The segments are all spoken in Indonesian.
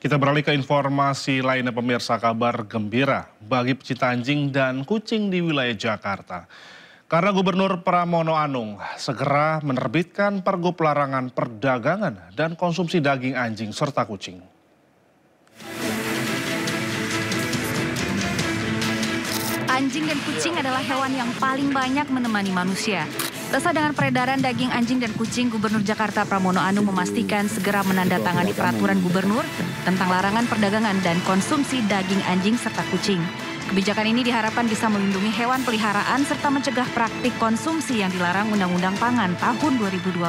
Kita beralih ke informasi lainnya pemirsa, kabar gembira bagi pecinta anjing dan kucing di wilayah Jakarta. Karena Gubernur Pramono Anung segera menerbitkan pergub larangan perdagangan dan konsumsi daging anjing serta kucing. Anjing dan kucing adalah hewan yang paling banyak menemani manusia. Resah dengan peredaran daging anjing dan kucing, Gubernur Jakarta Pramono Anung memastikan segera menandatangani peraturan gubernur tentang larangan perdagangan dan konsumsi daging anjing serta kucing. Kebijakan ini diharapkan bisa melindungi hewan peliharaan serta mencegah praktik konsumsi yang dilarang Undang-Undang Pangan tahun 2012.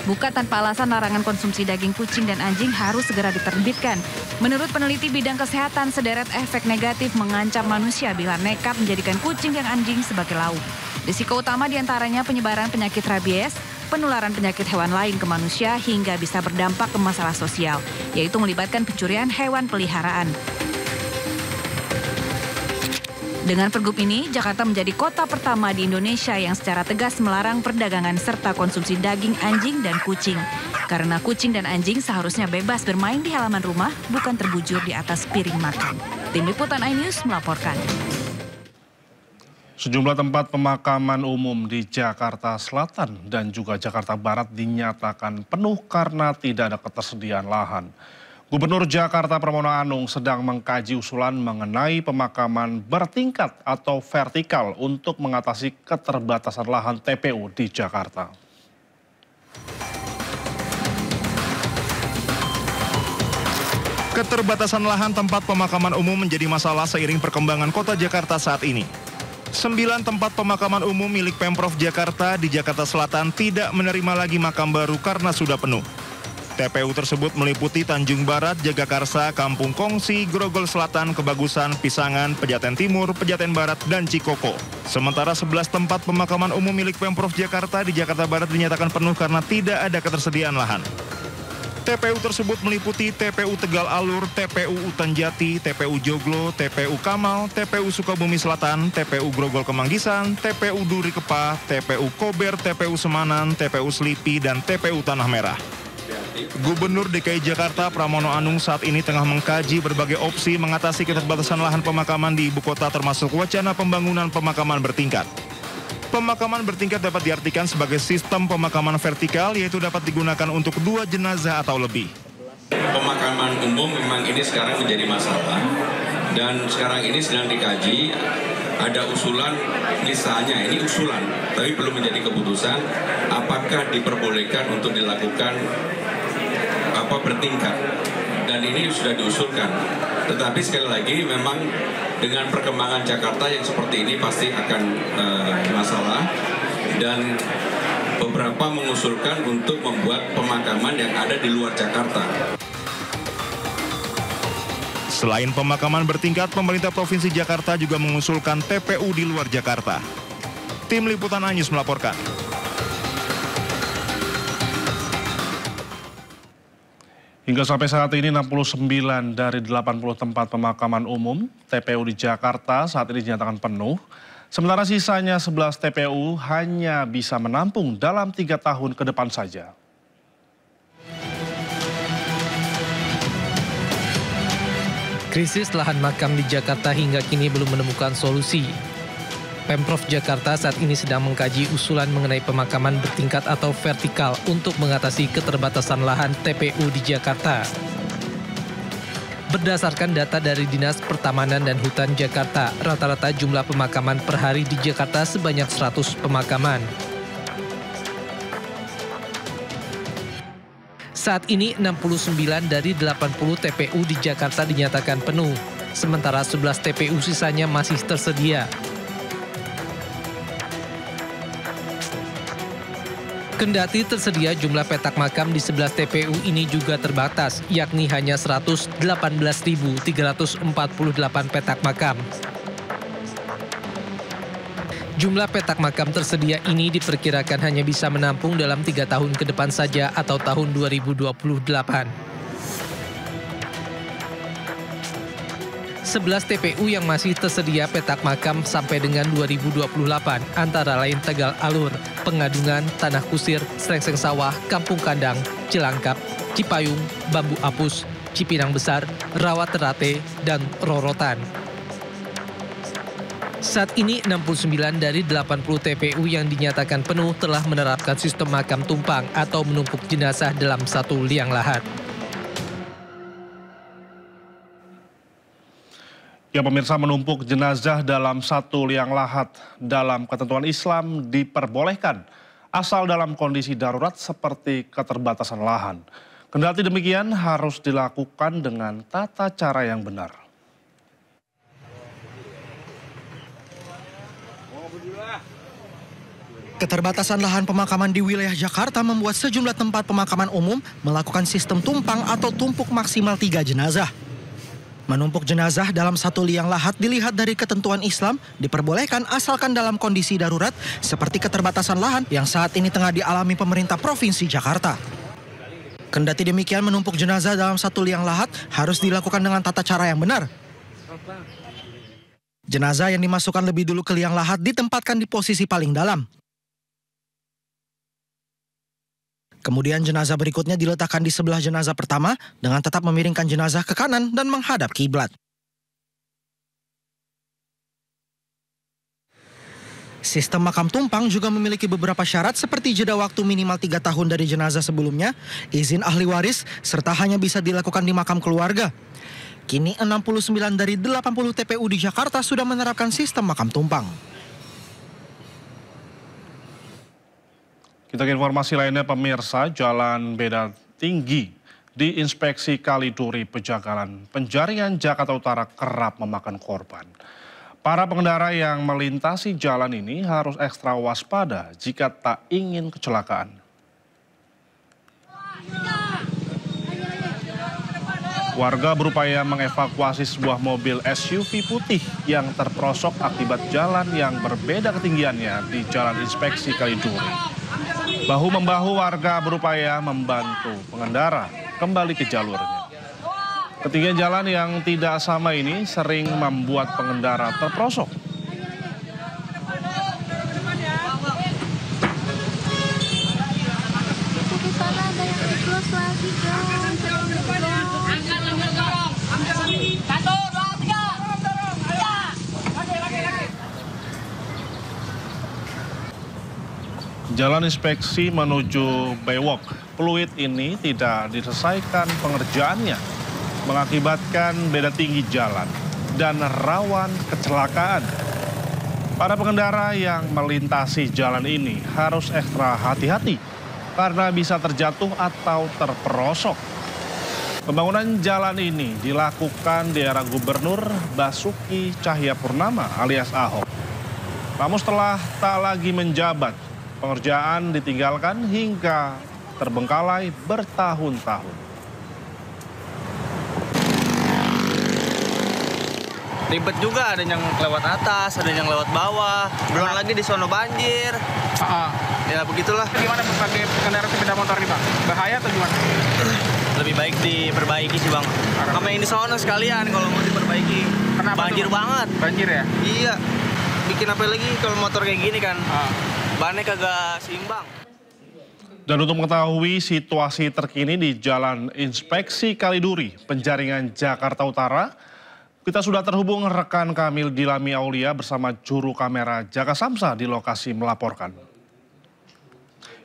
Bukan tanpa alasan larangan konsumsi daging kucing dan anjing harus segera diterbitkan. Menurut peneliti bidang kesehatan, sederet efek negatif mengancam manusia bila nekat menjadikan kucing dan anjing sebagai lauk. Risiko utama diantaranya penyebaran penyakit rabies, penularan penyakit hewan lain ke manusia, hingga bisa berdampak ke masalah sosial, yaitu melibatkan pencurian hewan peliharaan. Dengan pergub ini, Jakarta menjadi kota pertama di Indonesia yang secara tegas melarang perdagangan serta konsumsi daging anjing dan kucing. Karena kucing dan anjing seharusnya bebas bermain di halaman rumah, bukan terbujur di atas piring makan. Tim Liputan iNews melaporkan. Sejumlah tempat pemakaman umum di Jakarta Selatan dan juga Jakarta Barat dinyatakan penuh karena tidak ada ketersediaan lahan. Gubernur Jakarta Pramono Anung sedang mengkaji usulan mengenai pemakaman bertingkat atau vertikal untuk mengatasi keterbatasan lahan TPU di Jakarta. Keterbatasan lahan tempat pemakaman umum menjadi masalah seiring perkembangan kota Jakarta saat ini. 9 tempat pemakaman umum milik Pemprov Jakarta di Jakarta Selatan tidak menerima lagi makam baru karena sudah penuh. TPU tersebut meliputi Tanjung Barat, Jagakarsa, Kampung Kongsi, Grogol Selatan, Kebagusan, Pisangan, Pejaten Timur, Pejaten Barat, dan Cikoko. Sementara 11 tempat pemakaman umum milik Pemprov Jakarta di Jakarta Barat dinyatakan penuh karena tidak ada ketersediaan lahan. TPU tersebut meliputi TPU Tegal Alur, TPU Utan Jati, TPU Joglo, TPU Kamal, TPU Sukabumi Selatan, TPU Grogol Kemanggisan, TPU Duri Kepa, TPU Kober, TPU Semanan, TPU Selipi, dan TPU Tanah Merah. Gubernur DKI Jakarta Pramono Anung saat ini tengah mengkaji berbagai opsi mengatasi keterbatasan lahan pemakaman di ibu kota termasuk wacana pembangunan pemakaman bertingkat. Pemakaman bertingkat dapat diartikan sebagai sistem pemakaman vertikal, yaitu dapat digunakan untuk 2 jenazah atau lebih. Pemakaman umum memang ini sekarang menjadi masalah dan sekarang ini sedang dikaji. Ada usulan, misalnya ini usulan, tapi belum menjadi keputusan, apakah diperbolehkan untuk dilakukan bertingkat, dan ini sudah diusulkan. Tetapi sekali lagi memang dengan perkembangan Jakarta yang seperti ini pasti akan masalah, dan beberapa mengusulkan untuk membuat pemakaman yang ada di luar Jakarta. Selain pemakaman bertingkat, pemerintah Provinsi Jakarta juga mengusulkan TPU di luar Jakarta. Tim Liputan iNews melaporkan. Hingga sampai saat ini 69 dari 80 tempat pemakaman umum TPU di Jakarta saat ini dinyatakan penuh. Sementara sisanya 11 TPU hanya bisa menampung dalam 3 tahun ke depan saja. Krisis lahan makam di Jakarta hingga kini belum menemukan solusi. Pemprov Jakarta saat ini sedang mengkaji usulan mengenai pemakaman bertingkat atau vertikal untuk mengatasi keterbatasan lahan TPU di Jakarta. Berdasarkan data dari Dinas Pertamanan dan Hutan Jakarta, rata-rata jumlah pemakaman per hari di Jakarta sebanyak 100 pemakaman. Saat ini 69 dari 80 TPU di Jakarta dinyatakan penuh, sementara 11 TPU sisanya masih tersedia. Kendati tersedia, jumlah petak makam di 11 TPU ini juga terbatas, yakni hanya 118.348 petak makam. Jumlah petak makam tersedia ini diperkirakan hanya bisa menampung dalam 3 tahun ke depan saja atau tahun 2028. 11 TPU yang masih tersedia petak makam sampai dengan 2028, antara lain Tegal Alur, Pengadungan, Tanah Kusir, Srengseng Sawah, Kampung Kandang, Cilangkap, Cipayung, Bambu Apus, Cipinang Besar, Rawat Terate, dan Rorotan. Saat ini 69 dari 80 TPU yang dinyatakan penuh telah menerapkan sistem makam tumpang atau menumpuk jenazah dalam satu liang lahat. Ya pemirsa, menumpuk jenazah dalam satu liang lahat dalam ketentuan Islam diperbolehkan asal dalam kondisi darurat seperti keterbatasan lahan. Kendati demikian harus dilakukan dengan tata cara yang benar. Keterbatasan lahan pemakaman di wilayah Jakarta membuat sejumlah tempat pemakaman umum melakukan sistem tumpang atau tumpuk maksimal 3 jenazah. Menumpuk jenazah dalam satu liang lahat dilihat dari ketentuan Islam diperbolehkan asalkan dalam kondisi darurat seperti keterbatasan lahan yang saat ini tengah dialami pemerintah Provinsi Jakarta. Kendati demikian menumpuk jenazah dalam satu liang lahat harus dilakukan dengan tata cara yang benar. Jenazah yang dimasukkan lebih dulu ke liang lahat ditempatkan di posisi paling dalam. Kemudian jenazah berikutnya diletakkan di sebelah jenazah pertama dengan tetap memiringkan jenazah ke kanan dan menghadap kiblat. Sistem makam tumpang juga memiliki beberapa syarat seperti jeda waktu minimal 3 tahun dari jenazah sebelumnya, izin ahli waris, serta hanya bisa dilakukan di makam keluarga. Kini 69 dari 80 TPU di Jakarta sudah menerapkan sistem makam tumpang. Kita ke informasi lainnya pemirsa, jalan beda tinggi di Inspeksi Kaliduri Pejagalan Penjaringan Jakarta Utara kerap memakan korban. Para pengendara yang melintasi jalan ini harus ekstra waspada jika tak ingin kecelakaan. Warga berupaya mengevakuasi sebuah mobil SUV putih yang terperosok akibat jalan yang berbeda ketinggiannya di Jalan Inspeksi Kaliduri. Bahu-membahu warga berupaya membantu pengendara kembali ke jalurnya. Ketinggian jalan yang tidak sama ini sering membuat pengendara terperosok. Jalan inspeksi menuju Bewok Pluit ini tidak diselesaikan pengerjaannya, mengakibatkan beda tinggi jalan dan rawan kecelakaan. Para pengendara yang melintasi jalan ini harus ekstra hati-hati karena bisa terjatuh atau terperosok. Pembangunan jalan ini dilakukan di era Gubernur Basuki Cahayapurnama alias Ahok. Namun setelah tak lagi menjabat, pengerjaan ditinggalkan hingga terbengkalai bertahun-tahun. Ribet juga, ada yang lewat atas, ada yang lewat bawah. Belum lagi di sono banjir. Ya begitulah. Gimana pakai kendaraan sepeda motor nih Bang? Bahaya atau gimana? Lebih baik diperbaiki sih Bang. Sama yang di sono sekalian kalau mau diperbaiki. Kenapa banjir tuh, banget. Banjir ya? Iya. Bikin apa lagi kalau motor kayak gini kan? Bannya kagak seimbang. Dan untuk mengetahui situasi terkini di Jalan Inspeksi Kaliduri, Penjaringan Jakarta Utara, kita sudah terhubung rekan Kamil Dilami Aulia bersama juru kamera Jaka Samsa di lokasi melaporkan.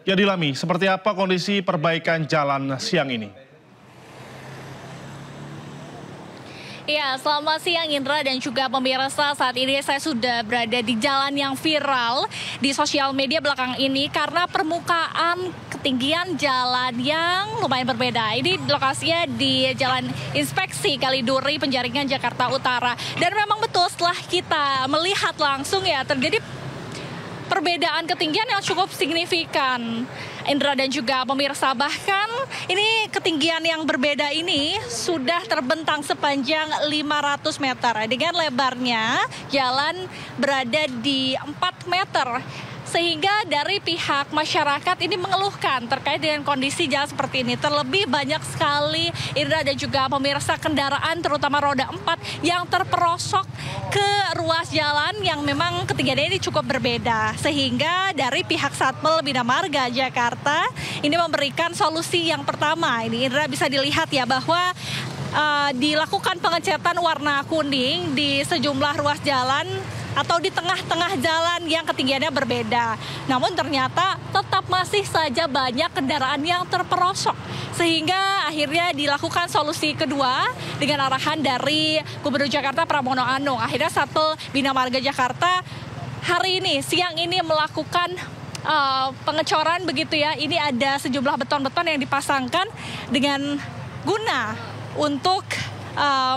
Ya Dilami, seperti apa kondisi perbaikan jalan siang ini? Ya, selamat siang Indra dan juga pemirsa. Saat ini saya sudah berada di jalan yang viral di sosial media belakang ini karena permukaan ketinggian jalan yang lumayan berbeda. Ini lokasinya di Jalan Inspeksi Kaliduri, Penjaringan Jakarta Utara. Dan memang betul setelah kita melihat langsung ya terjadi perbedaan ketinggian yang cukup signifikan. Indra dan juga pemirsa, bahkan ini ketinggian yang berbeda ini sudah terbentang sepanjang 500 meter. Dengan lebarnya jalan berada di 4 meter. sehingga dari pihak masyarakat ini mengeluhkan terkait dengan kondisi jalan seperti ini. Terlebih banyak sekali Indra dan juga pemirsa kendaraan terutama roda 4 yang terperosok ke ruas jalan yang memang ketinggiannya ini cukup berbeda. Sehingga dari pihak Satpol Bina Marga Jakarta ini memberikan solusi yang pertama. Ini Indra bisa dilihat ya bahwa dilakukan pengecetan warna kuning di sejumlah ruas jalan atau di tengah-tengah jalan yang ketinggiannya berbeda. Namun ternyata tetap masih saja banyak kendaraan yang terperosok. Sehingga akhirnya dilakukan solusi kedua dengan arahan dari Gubernur Jakarta Pramono Anung. Akhirnya Satpol Bina Marga Jakarta hari ini, siang ini melakukan pengecoran begitu ya. Ini ada sejumlah beton-beton yang dipasangkan dengan guna untuk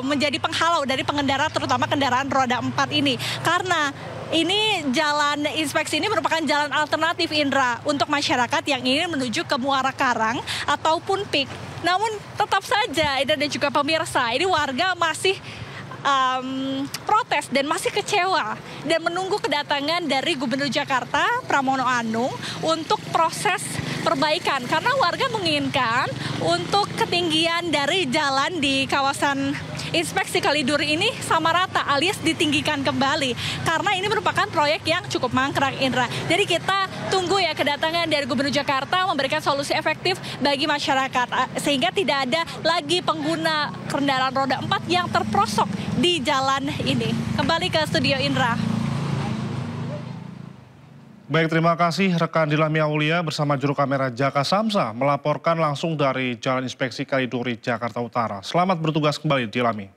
menjadi penghalau dari pengendara terutama kendaraan roda 4 ini. Karena ini jalan inspeksi ini merupakan jalan alternatif Indra untuk masyarakat yang ingin menuju ke Muara Karang ataupun PIK. Namun tetap saja Indra dan juga pemirsa, ini warga masih protes dan masih kecewa dan menunggu kedatangan dari Gubernur Jakarta Pramono Anung untuk proses perbaikan karena warga menginginkan untuk ketinggian dari jalan di kawasan inspeksi Kaliduri ini sama rata alias ditinggikan kembali karena ini merupakan proyek yang cukup mangkrak Indra. Jadi kita tunggu ya kedatangan dari Gubernur Jakarta memberikan solusi efektif bagi masyarakat sehingga tidak ada lagi pengguna kendaraan roda 4 yang terperosok di jalan ini. Kembali ke studio Indra. Baik, terima kasih rekan Dilami Aulia bersama juru kamera Jaka Samsa melaporkan langsung dari Jalan Inspeksi Kaliduri, Jakarta Utara. Selamat bertugas kembali, Dilami.